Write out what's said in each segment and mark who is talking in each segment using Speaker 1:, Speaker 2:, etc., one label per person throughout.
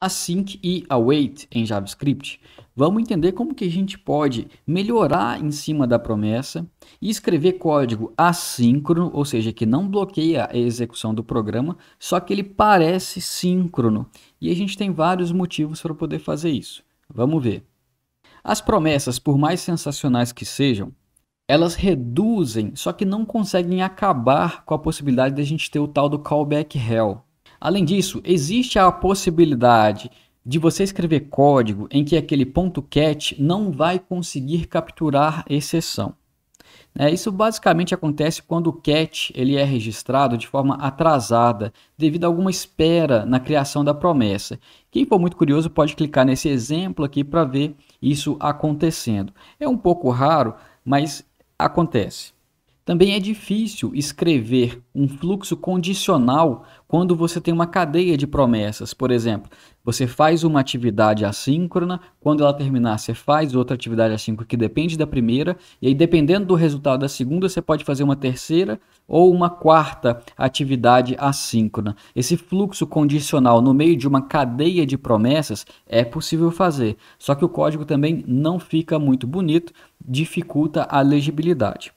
Speaker 1: Async e await em JavaScript, vamos entender como que a gente pode melhorar em cima da promessa e escrever código assíncrono, ou seja, que não bloqueia a execução do programa, só que ele parece síncrono. E a gente tem vários motivos para poder fazer isso. Vamos ver. As promessas, por mais sensacionais que sejam, elas reduzem, só que não conseguem acabar com a possibilidade de a gente ter o tal do callback hell. Além disso, existe a possibilidade de você escrever código em que aquele .cat não vai conseguir capturar exceção. Isso basicamente acontece quando o cat ele é registrado de forma atrasada, devido a alguma espera na criação da promessa. Quem for muito curioso pode clicar nesse exemplo aqui para ver isso acontecendo. É um pouco raro, mas acontece. Também é difícil escrever um fluxo condicional quando você tem uma cadeia de promessas. Por exemplo, você faz uma atividade assíncrona, quando ela terminar, você faz outra atividade assíncrona que depende da primeira, e aí, dependendo do resultado da segunda, você pode fazer uma terceira ou uma quarta atividade assíncrona. Esse fluxo condicional no meio de uma cadeia de promessas é possível fazer, só que o código também não fica muito bonito, dificulta a legibilidade.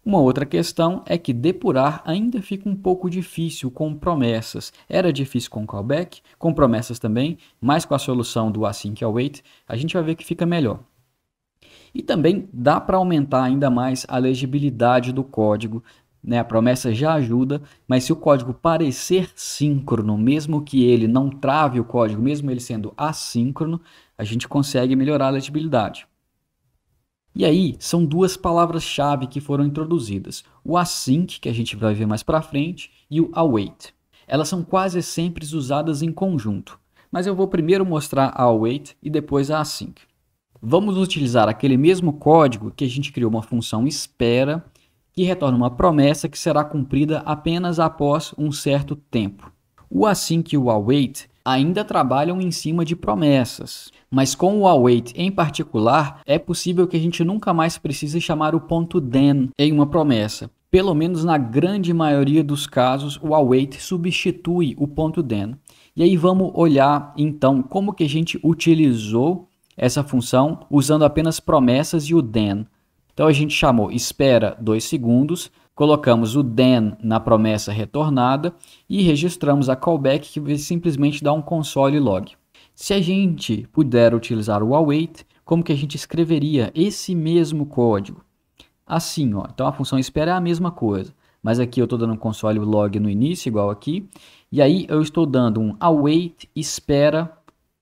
Speaker 1: Uma outra questão é que depurar ainda fica um pouco difícil com promessas. Era difícil com callback, com promessas também, mas com a solução do async await, a gente vai ver que fica melhor. E também dá para aumentar ainda mais a legibilidade do código. A promessa já ajuda, mas se o código parecer síncrono, mesmo que ele não trave o código, mesmo ele sendo assíncrono, a gente consegue melhorar a legibilidade. E aí, são duas palavras-chave que foram introduzidas, o async, que a gente vai ver mais para frente, e o await. Elas são quase sempre usadas em conjunto, mas eu vou primeiro mostrar a await e depois a async. Vamos utilizar aquele mesmo código que a gente criou uma função espera, que retorna uma promessa que será cumprida apenas após um certo tempo. O async e o await ainda trabalham em cima de promessas, mas com o await em particular, é possível que a gente nunca mais precise chamar o .then em uma promessa. Pelo menos na grande maioria dos casos, o await substitui o .then. E aí vamos olhar então como que a gente utilizou essa função usando apenas promessas e o then. Então a gente chamou espera 2 segundos, colocamos o then na promessa retornada e registramos a callback, que vai simplesmente dar um console log. Se a gente puder utilizar o await, como que a gente escreveria esse mesmo código? Assim, ó. Então a função espera é a mesma coisa, mas aqui eu estou dando um console log no início, igual aqui, e aí eu estou dando um await espera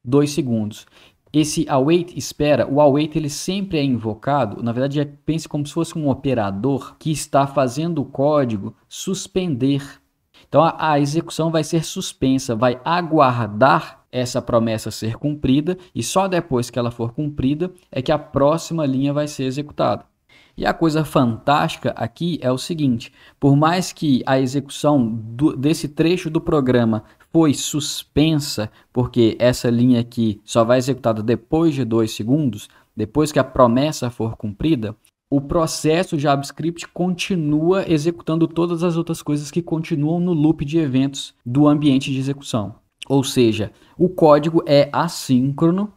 Speaker 1: 2 segundos. Esse await espera, o await ele sempre é invocado, na verdade pense como se fosse um operador que está fazendo o código suspender. Então a execução vai ser suspensa, vai aguardar essa promessa ser cumprida e só depois que ela for cumprida é que a próxima linha vai ser executada. E a coisa fantástica aqui é o seguinte, por mais que a execução desse trecho do programa foi suspensa, porque essa linha aqui só vai executada depois de 2 segundos, depois que a promessa for cumprida, o processo JavaScript continua executando todas as outras coisas que continuam no loop de eventos do ambiente de execução. Ou seja, o código é assíncrono,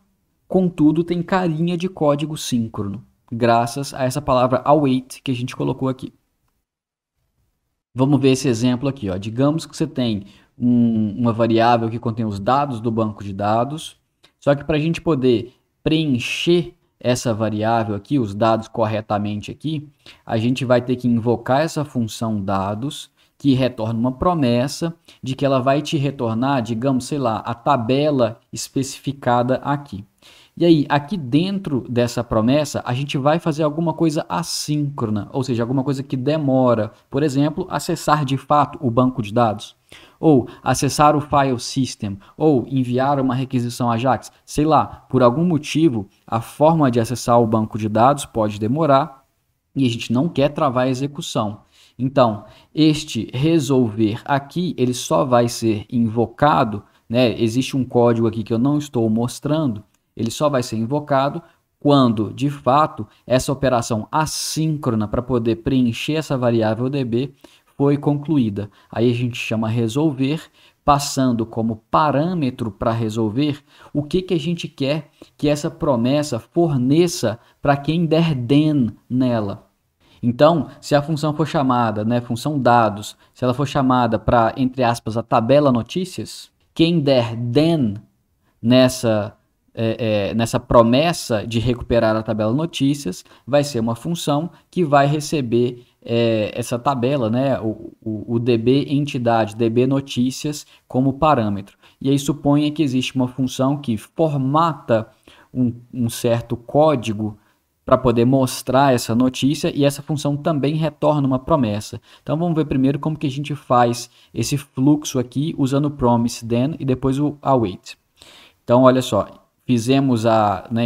Speaker 1: contudo tem carinha de código síncrono, graças a essa palavra await que a gente colocou aqui. Vamos ver esse exemplo aqui. Ó. Digamos que você tem uma variável que contém os dados do banco de dados, só que para a gente poder preencher essa variável aqui, os dados corretamente aqui, a gente vai ter que invocar essa função dados, que retorna uma promessa de que ela vai te retornar, digamos, sei lá, a tabela especificada aqui. E aí, aqui dentro dessa promessa, a gente vai fazer alguma coisa assíncrona, ou seja, alguma coisa que demora. Por exemplo, acessar de fato o banco de dados, ou acessar o file system, ou enviar uma requisição AJAX. Sei lá, por algum motivo, a forma de acessar o banco de dados pode demorar e a gente não quer travar a execução. Então, este resolver aqui, ele só vai ser invocado, existe um código aqui que eu não estou mostrando, ele só vai ser invocado quando, de fato, essa operação assíncrona para poder preencher essa variável DB foi concluída. Aí a gente chama resolver passando como parâmetro para resolver o que a gente quer que essa promessa forneça para quem der den nela. Então, se a função for chamada, né, função dados, se ela for chamada para, entre aspas, a tabela notícias, quem der den nessa promessa de recuperar a tabela notícias vai ser uma função que vai receber essa tabela, né, o DB entidade, DB notícias como parâmetro. E aí suponha que existe uma função que formata um certo código para poder mostrar essa notícia e essa função também retorna uma promessa. Então vamos ver primeiro como que a gente faz esse fluxo aqui usando o promise then e depois o await. Então olha só,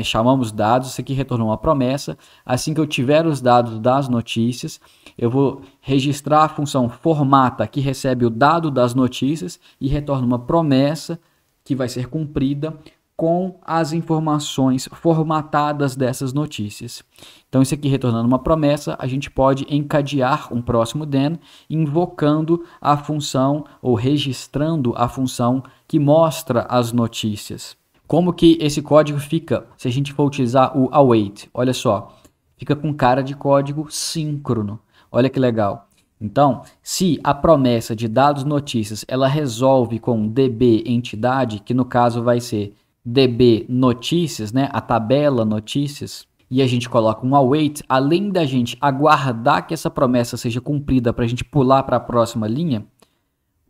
Speaker 1: chamamos dados, isso aqui retornou uma promessa. Assim que eu tiver os dados das notícias, eu vou registrar a função formata que recebe o dado das notícias e retorna uma promessa que vai ser cumprida com as informações formatadas dessas notícias. Então, isso aqui retornando uma promessa, a gente pode encadear um próximo then, invocando a função ou registrando a função que mostra as notícias. Como que esse código fica se a gente for utilizar o await? Olha só, fica com cara de código síncrono. Olha que legal. Então, se a promessa de dados notícias ela resolve com DB entidade, que no caso vai ser DB notícias, né, a tabela notícias, e a gente coloca um await, além da gente aguardar que essa promessa seja cumprida para a gente pular para a próxima linha,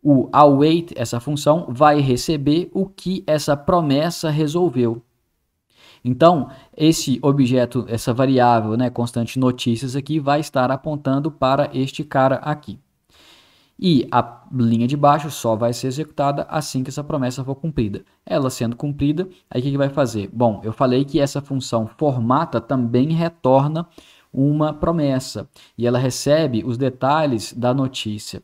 Speaker 1: o await, essa função, vai receber o que essa promessa resolveu. Então, esse objeto, essa variável, né, constante notícias aqui, vai estar apontando para este cara aqui. E a linha de baixo só vai ser executada assim que essa promessa for cumprida. Ela sendo cumprida, aí o que vai fazer? Bom, eu falei que essa função formata também retorna uma promessa. E ela recebe os detalhes da notícia.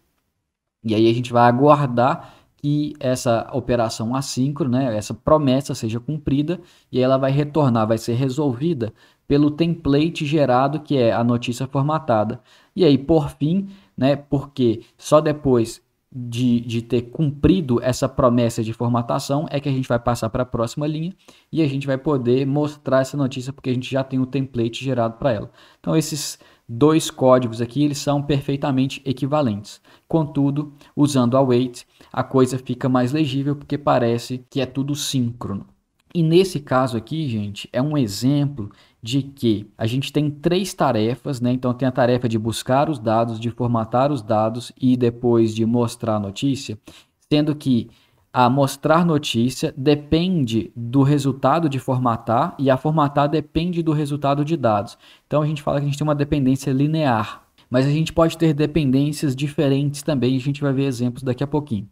Speaker 1: E aí a gente vai aguardar que essa operação assíncrona, né, essa promessa seja cumprida e ela vai retornar, vai ser resolvida pelo template gerado, que é a notícia formatada. E aí, por fim, né, porque só depois de ter cumprido essa promessa de formatação é que a gente vai passar para a próxima linha e a gente vai poder mostrar essa notícia porque a gente já tem o template gerado para ela. Então, esses dois códigos aqui, eles são perfeitamente equivalentes. Contudo, usando await, a coisa fica mais legível porque parece que é tudo síncrono. E nesse caso aqui, gente, é um exemplo de que a gente tem três tarefas, né? Então tem a tarefa de buscar os dados, de formatar os dados e depois de mostrar a notícia, sendo que a mostrar notícia depende do resultado de formatar e a formatar depende do resultado de dados. Então a gente fala que a gente tem uma dependência linear, mas a gente pode ter dependências diferentes também, a gente vai ver exemplos daqui a pouquinho.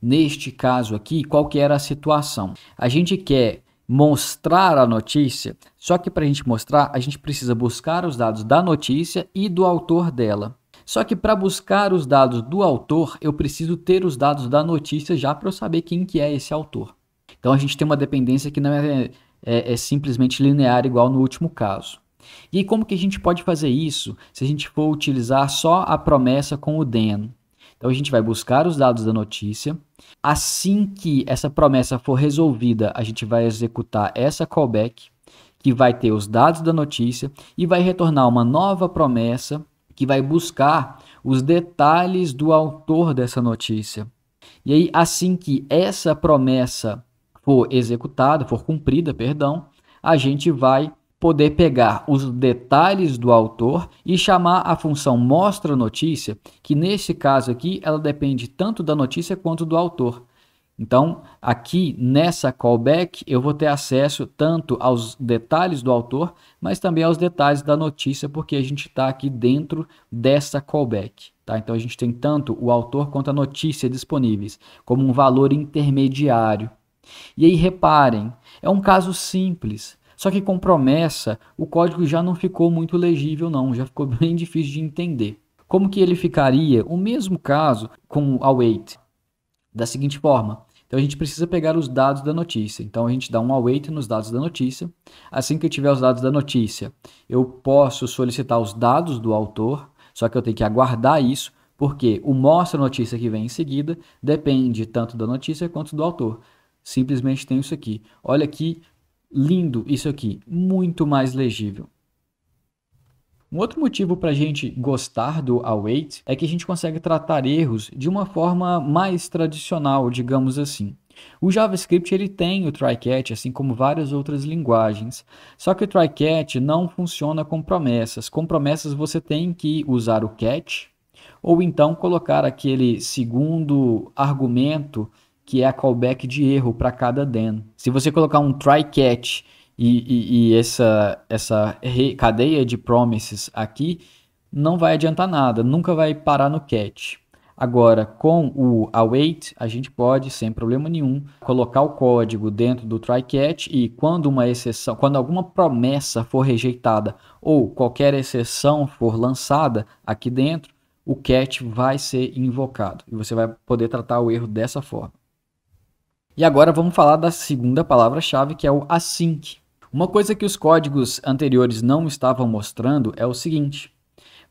Speaker 1: Neste caso aqui, qual que era a situação? A gente quer mostrar a notícia, só que para a gente mostrar, a gente precisa buscar os dados da notícia e do autor dela. Só que para buscar os dados do autor, eu preciso ter os dados da notícia já para eu saber quem que é esse autor. Então a gente tem uma dependência que não é simplesmente linear igual no último caso. E aí, como que a gente pode fazer isso se a gente for utilizar só a promessa com o then? Então a gente vai buscar os dados da notícia. Assim que essa promessa for resolvida, a gente vai executar essa callback, que vai ter os dados da notícia e vai retornar uma nova promessa que vai buscar os detalhes do autor dessa notícia. E aí, assim que essa promessa for executada, for cumprida, perdão, a gente vai poder pegar os detalhes do autor e chamar a função mostra notícia, que nesse caso aqui ela depende tanto da notícia quanto do autor. Então, aqui nessa callback eu vou ter acesso tanto aos detalhes do autor, mas também aos detalhes da notícia, porque a gente está aqui dentro dessa callback. Tá? Então, a gente tem tanto o autor quanto a notícia disponíveis, como um valor intermediário. E aí, reparem, é um caso simples. Só que com promessa, o código já não ficou muito legível não, já ficou bem difícil de entender. Como que ele ficaria o mesmo caso com o await? Da seguinte forma, então a gente precisa pegar os dados da notícia, então a gente dá um await nos dados da notícia. Assim que eu tiver os dados da notícia, eu posso solicitar os dados do autor, só que eu tenho que aguardar isso, porque o mostra notícia que vem em seguida depende tanto da notícia quanto do autor. Simplesmente tem isso aqui. Olha que lindo isso aqui, muito mais legível. Um outro motivo para a gente gostar do await é que a gente consegue tratar erros de uma forma mais tradicional, digamos assim. O JavaScript ele tem o try-catch, assim como várias outras linguagens. Só que o try-catch não funciona com promessas. Com promessas você tem que usar o catch ou então colocar aquele segundo argumento que é a callback de erro para cada then. Se você colocar um try-catch e essa cadeia de promises aqui, não vai adiantar nada, nunca vai parar no catch. Agora, com o await, a gente pode, sem problema nenhum, colocar o código dentro do try-catch e quando uma exceção, quando alguma promessa for rejeitada ou qualquer exceção for lançada aqui dentro, o catch vai ser invocado e você vai poder tratar o erro dessa forma. E agora vamos falar da segunda palavra-chave, que é o async. Uma coisa que os códigos anteriores não estavam mostrando é o seguinte: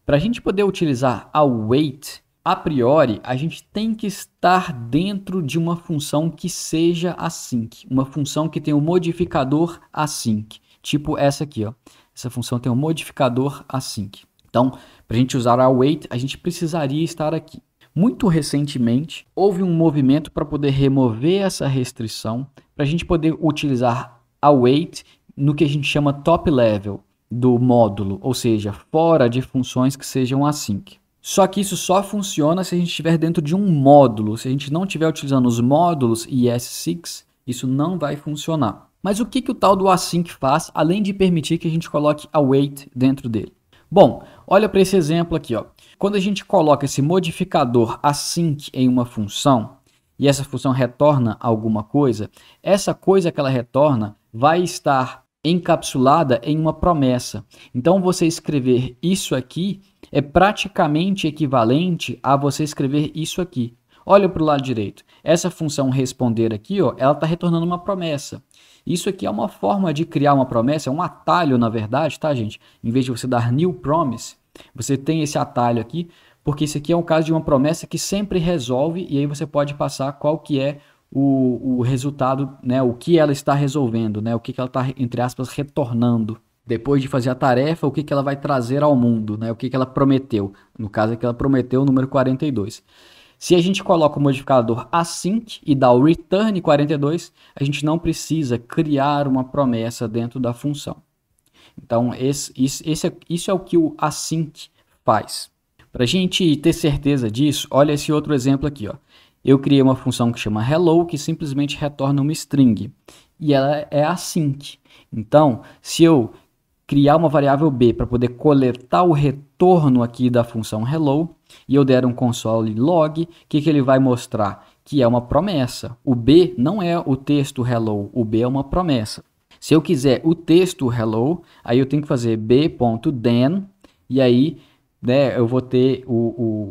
Speaker 1: para a gente poder utilizar await, a priori, a gente tem que estar dentro de uma função que seja async, uma função que tem um modificador async, tipo essa aqui, ó. Essa função tem um modificador async. Então, para a gente usar await, a gente precisaria estar aqui. Muito recentemente, houve um movimento para poder remover essa restrição, para a gente poder utilizar await no que a gente chama top level do módulo, ou seja, fora de funções que sejam async. Só que isso só funciona se a gente estiver dentro de um módulo. Se a gente não estiver utilizando os módulos ES6, isso não vai funcionar. Mas o que o tal do async faz, além de permitir que a gente coloque await dentro dele? Bom, olha para esse exemplo aqui, ó. Quando a gente coloca esse modificador async em uma função, e essa função retorna alguma coisa, essa coisa que ela retorna vai estar encapsulada em uma promessa. Então, você escrever isso aqui é praticamente equivalente a você escrever isso aqui. Olha para o lado direito. Essa função responder aqui, ó, ela está retornando uma promessa. Isso aqui é uma forma de criar uma promessa, é um atalho, na verdade, tá, gente? Em vez de você dar new promise, você tem esse atalho aqui, porque isso aqui é um caso de uma promessa que sempre resolve, e aí você pode passar qual que é o resultado, né, o que ela está resolvendo, né, o que ela está, entre aspas, retornando. Depois de fazer a tarefa, o que ela vai trazer ao mundo, né, o que ela prometeu. No caso aqui, ela prometeu o número 42. Se a gente coloca o modificador async e dá o return 42, a gente não precisa criar uma promessa dentro da função. Então, isso é o que o async faz. Para a gente ter certeza disso, olha esse outro exemplo aqui, ó. Eu criei uma função que chama hello, que simplesmente retorna uma string, e ela é async. Então, se eu criar uma variável b para poder coletar o retorno aqui da função hello, e eu der um console log, o que ele vai mostrar? Que é uma promessa. O b não é o texto hello, o b é uma promessa. Se eu quiser o texto hello, aí eu tenho que fazer b.then, e aí, né, eu vou ter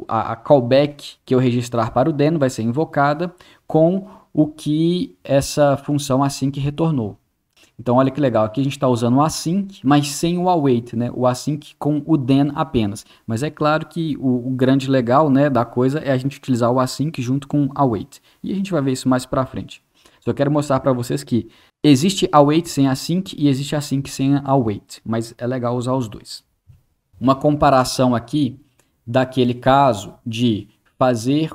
Speaker 1: a callback que eu registrar para o then vai ser invocada com o que essa função async retornou. Então, olha que legal, aqui a gente está usando o async, mas sem o await, né? O async com o then apenas. Mas é claro que o grande legal, né, da coisa é a gente utilizar o async junto com o await. E a gente vai ver isso mais para frente. Só quero mostrar para vocês que existe await sem async e existe async sem await, mas é legal usar os dois. Uma comparação aqui daquele caso de fazer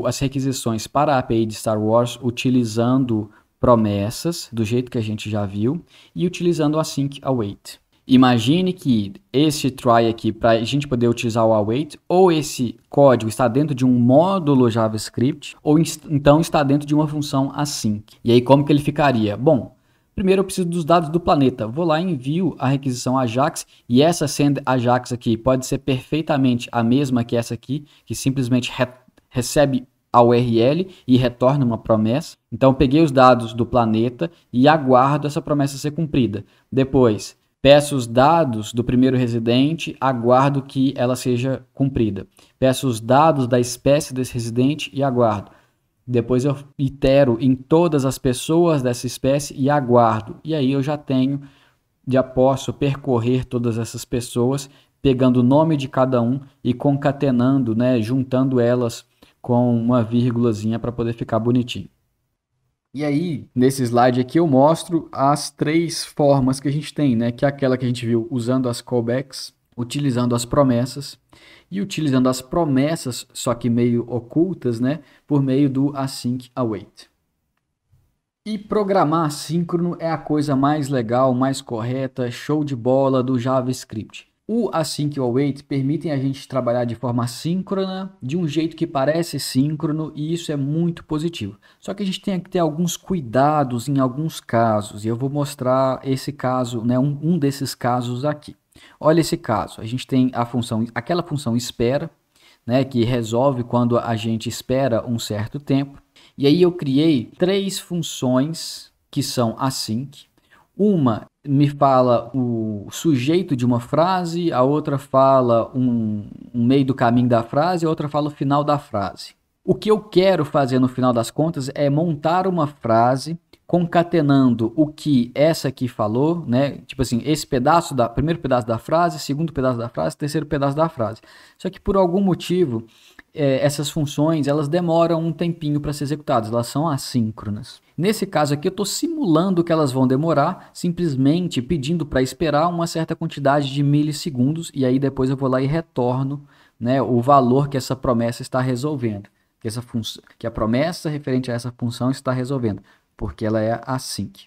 Speaker 1: as requisições para a API de Star Wars utilizando promessas, do jeito que a gente já viu, e utilizando o async await. Imagine que esse try aqui, para a gente poder utilizar o await, ou esse código está dentro de um módulo JavaScript, ou então está dentro de uma função async. E aí como que ele ficaria? Bom, primeiro eu preciso dos dados do planeta. Vou lá e envio a requisição AJAX, e essa send AJAX aqui pode ser perfeitamente a mesma que essa aqui, que simplesmente recebe a URL e retorna uma promessa. Então, eu peguei os dados do planeta e aguardo essa promessa ser cumprida. Depois, peço os dados do primeiro residente, aguardo que ela seja cumprida. Peço os dados da espécie desse residente e aguardo. Depois, eu itero em todas as pessoas dessa espécie e aguardo. E aí, eu já posso percorrer todas essas pessoas pegando o nome de cada um e concatenando, né, juntando elas com uma vírgulazinha para poder ficar bonitinho. E aí, nesse slide aqui eu mostro as três formas que a gente tem, né, que é aquela que a gente viu usando as callbacks, utilizando as promessas e utilizando as promessas, só que meio ocultas, né, por meio do async await. E programar assíncrono é a coisa mais legal, mais correta, show de bola do JavaScript. O async await permite a gente trabalhar de forma síncrona, de um jeito que parece síncrono, e isso é muito positivo. Só que a gente tem que ter alguns cuidados em alguns casos, e eu vou mostrar esse caso, né, um desses casos aqui. Olha esse caso, a gente tem a função, aquela função espera, né, que resolve quando a gente espera um certo tempo. E aí eu criei três funções que são async. Uma me fala o sujeito de uma frase, a outra fala um meio do caminho da frase, a outra fala o final da frase. O que eu quero fazer no final das contas é montar uma frase concatenando o que essa aqui falou, né? Tipo assim, esse pedaço primeiro pedaço da frase, segundo pedaço da frase, terceiro pedaço da frase. Só que por algum motivo essas funções elas demoram um tempinho para ser executadas, elas são assíncronas. Nesse caso aqui eu estou simulando que elas vão demorar, simplesmente pedindo para esperar uma certa quantidade de milissegundos e aí depois eu vou lá e retorno, né, o valor que essa promessa está resolvendo, que a promessa referente a essa função está resolvendo, porque ela é async.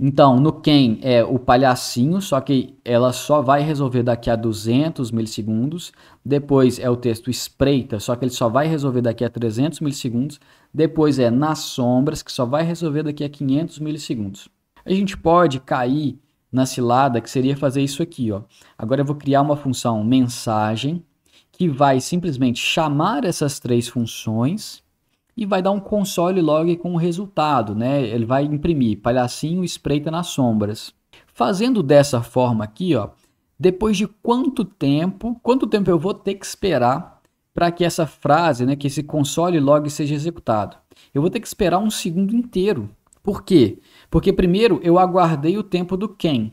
Speaker 1: Então, no can é o palhacinho, só que ela só vai resolver daqui a 200 milissegundos. Depois é o texto espreita, só que ele só vai resolver daqui a 300 milissegundos. Depois é nas sombras, que só vai resolver daqui a 500 milissegundos. A gente pode cair na cilada, que seria fazer isso aqui, ó. Agora eu vou criar uma função mensagem, que vai simplesmente chamar essas três funções e vai dar um console log com o resultado, né? Ele vai imprimir palhacinho espreita nas sombras. Fazendo dessa forma aqui, ó, depois de quanto tempo eu vou ter que esperar para que essa frase, né, que esse console log seja executado? Eu vou ter que esperar um segundo inteiro. Por quê? Porque primeiro eu aguardei o tempo do can,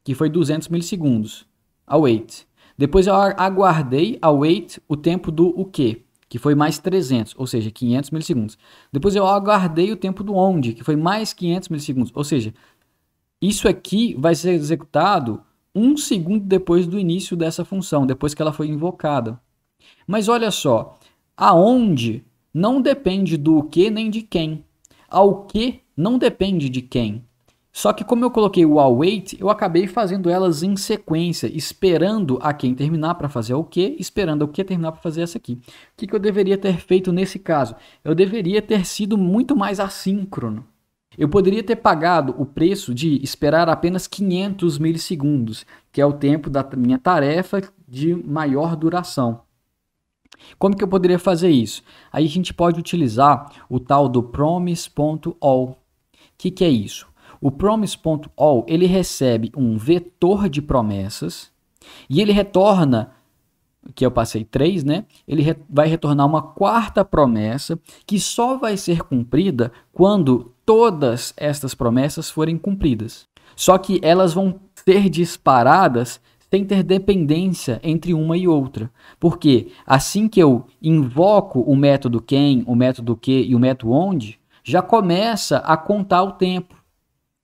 Speaker 1: que foi 200 milissegundos, await. Depois eu aguardei await o tempo do o quê? Que foi mais 300, ou seja, 500 milissegundos. Depois eu aguardei o tempo do onde, que foi mais 500 milissegundos. Ou seja, isso aqui vai ser executado um segundo depois do início dessa função, depois que ela foi invocada. Mas olha só, aonde não depende do que nem de quem. Ao que não depende de quem. Só que como eu coloquei o await, eu acabei fazendo elas em sequência, esperando a quem terminar para fazer o que, esperando o que terminar para fazer essa aqui. O que eu deveria ter feito nesse caso? Eu deveria ter sido muito mais assíncrono. Eu poderia ter pagado o preço de esperar apenas 500 milissegundos, que é o tempo da minha tarefa de maior duração. Como que eu poderia fazer isso? Aí a gente pode utilizar o tal do promise.all. O que é isso? O promise.all, ele recebe um vetor de promessas e ele retorna, que eu passei 3, né? Ele vai retornar uma quarta promessa que só vai ser cumprida quando todas estas promessas forem cumpridas. Só que elas vão ser disparadas sem ter dependência entre uma e outra. Porque assim que eu invoco o método quem, o método que e o método onde, já começa a contar o tempo.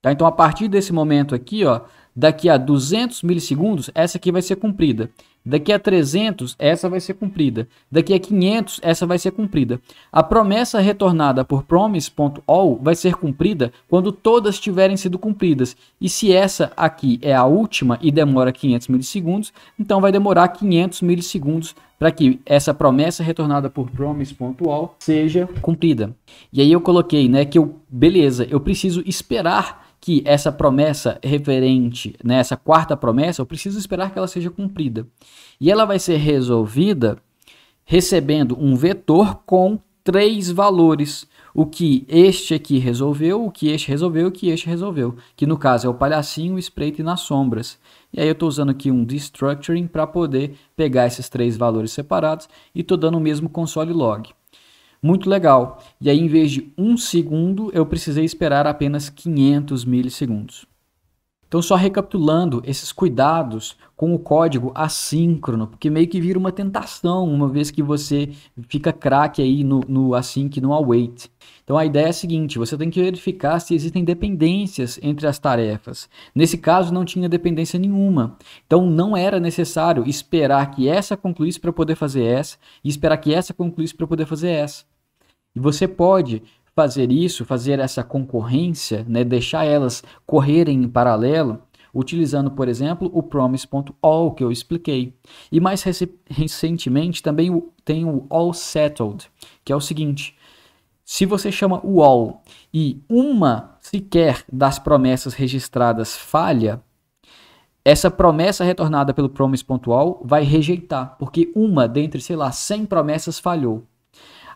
Speaker 1: Tá? Então, a partir desse momento aqui, ó, daqui a 200 milissegundos, essa aqui vai ser cumprida. Daqui a 300, essa vai ser cumprida. Daqui a 500, essa vai ser cumprida. A promessa retornada por promise.all vai ser cumprida quando todas tiverem sido cumpridas. E se essa aqui é a última e demora 500 milissegundos, então vai demorar 500 milissegundos para que essa promessa retornada por promise.all seja cumprida. E aí eu coloquei, né, que beleza, eu preciso esperar que essa promessa referente, né, essa quarta promessa, eu preciso esperar que ela seja cumprida. E ela vai ser resolvida recebendo um vetor com 3 valores. O que este aqui resolveu, o que este resolveu, o que este resolveu. Que no caso é o palhacinho, o espreito e nas sombras. E aí eu estou usando aqui um destructuring para poder pegar esses 3 valores separados e estou dando o mesmo console log. Muito legal. E aí, em vez de 1 segundo, eu precisei esperar apenas 500 milissegundos. Então, só recapitulando esses cuidados com o código assíncrono, porque meio que vira uma tentação, uma vez que você fica craque aí no async e no await. Então, a ideia é a seguinte, você tem que verificar se existem dependências entre as tarefas. Nesse caso, não tinha dependência nenhuma. Então, não era necessário esperar que essa concluísse para poder fazer essa, e esperar que essa concluísse para poder fazer essa. E você pode fazer isso, fazer essa concorrência, né, deixar elas correrem em paralelo, utilizando, por exemplo, o promise.all que eu expliquei. E mais recentemente também tem o all-settled, que é o seguinte, se você chama o all e uma sequer das promessas registradas falha, essa promessa retornada pelo promise.all vai rejeitar, porque uma dentre, sei lá, 100 promessas falhou.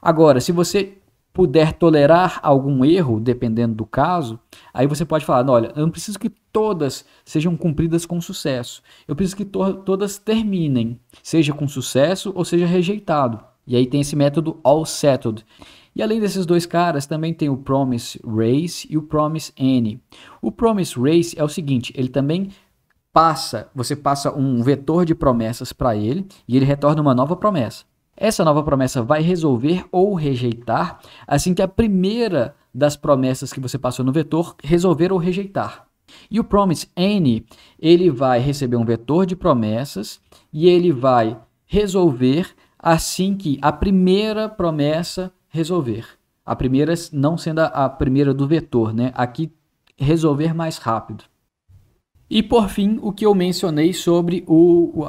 Speaker 1: Agora, se você puder tolerar algum erro, dependendo do caso, aí você pode falar, olha, eu não preciso que todas sejam cumpridas com sucesso. Eu preciso que todas terminem, seja com sucesso ou seja rejeitado. E aí tem esse método all settled. E além desses dois caras, também tem o promise race e o promise any. O promise race é o seguinte, ele também você passa um vetor de promessas para ele e ele retorna uma nova promessa. Essa nova promessa vai resolver ou rejeitar assim que a primeira das promessas que você passou no vetor resolver ou rejeitar. E o promise any, ele vai receber um vetor de promessas e ele vai resolver assim que a primeira promessa resolver. A primeira não sendo a primeira do vetor, né? Aqui resolver mais rápido. E por fim, o que eu mencionei sobre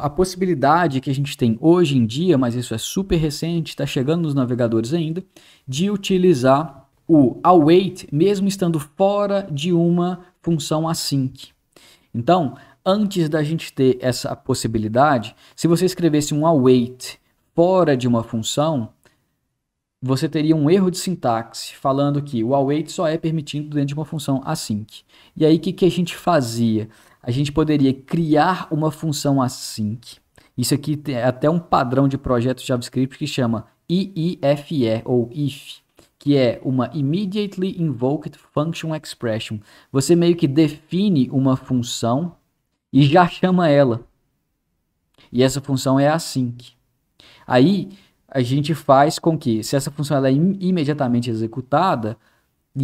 Speaker 1: a possibilidade que a gente tem hoje em dia, mas isso é super recente, está chegando nos navegadores ainda, de utilizar o await mesmo estando fora de uma função async. Então, antes da gente ter essa possibilidade, se você escrevesse um await fora de uma função, você teria um erro de sintaxe falando que o await só é permitido dentro de uma função async. E aí o que a gente fazia? A gente poderia criar uma função async. Isso aqui é até um padrão de projeto JavaScript que chama IIFE ou IF, que é uma Immediately Invoked Function Expression. Você meio que define uma função e já chama ela. E essa função é async. Aí a gente faz com que, se essa função ela é imediatamente executada,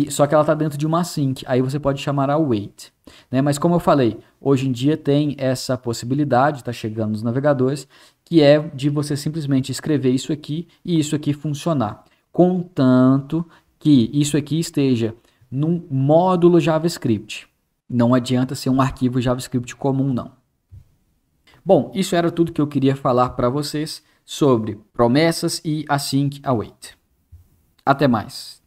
Speaker 1: só que ela está dentro de uma async, aí você pode chamar await. Né? Mas como eu falei, hoje em dia tem essa possibilidade, está chegando nos navegadores, que é de você simplesmente escrever isso aqui e isso aqui funcionar. Contanto que isso aqui esteja num módulo JavaScript. Não adianta ser um arquivo JavaScript comum, não. Bom, isso era tudo que eu queria falar para vocês sobre promessas e async await. Até mais.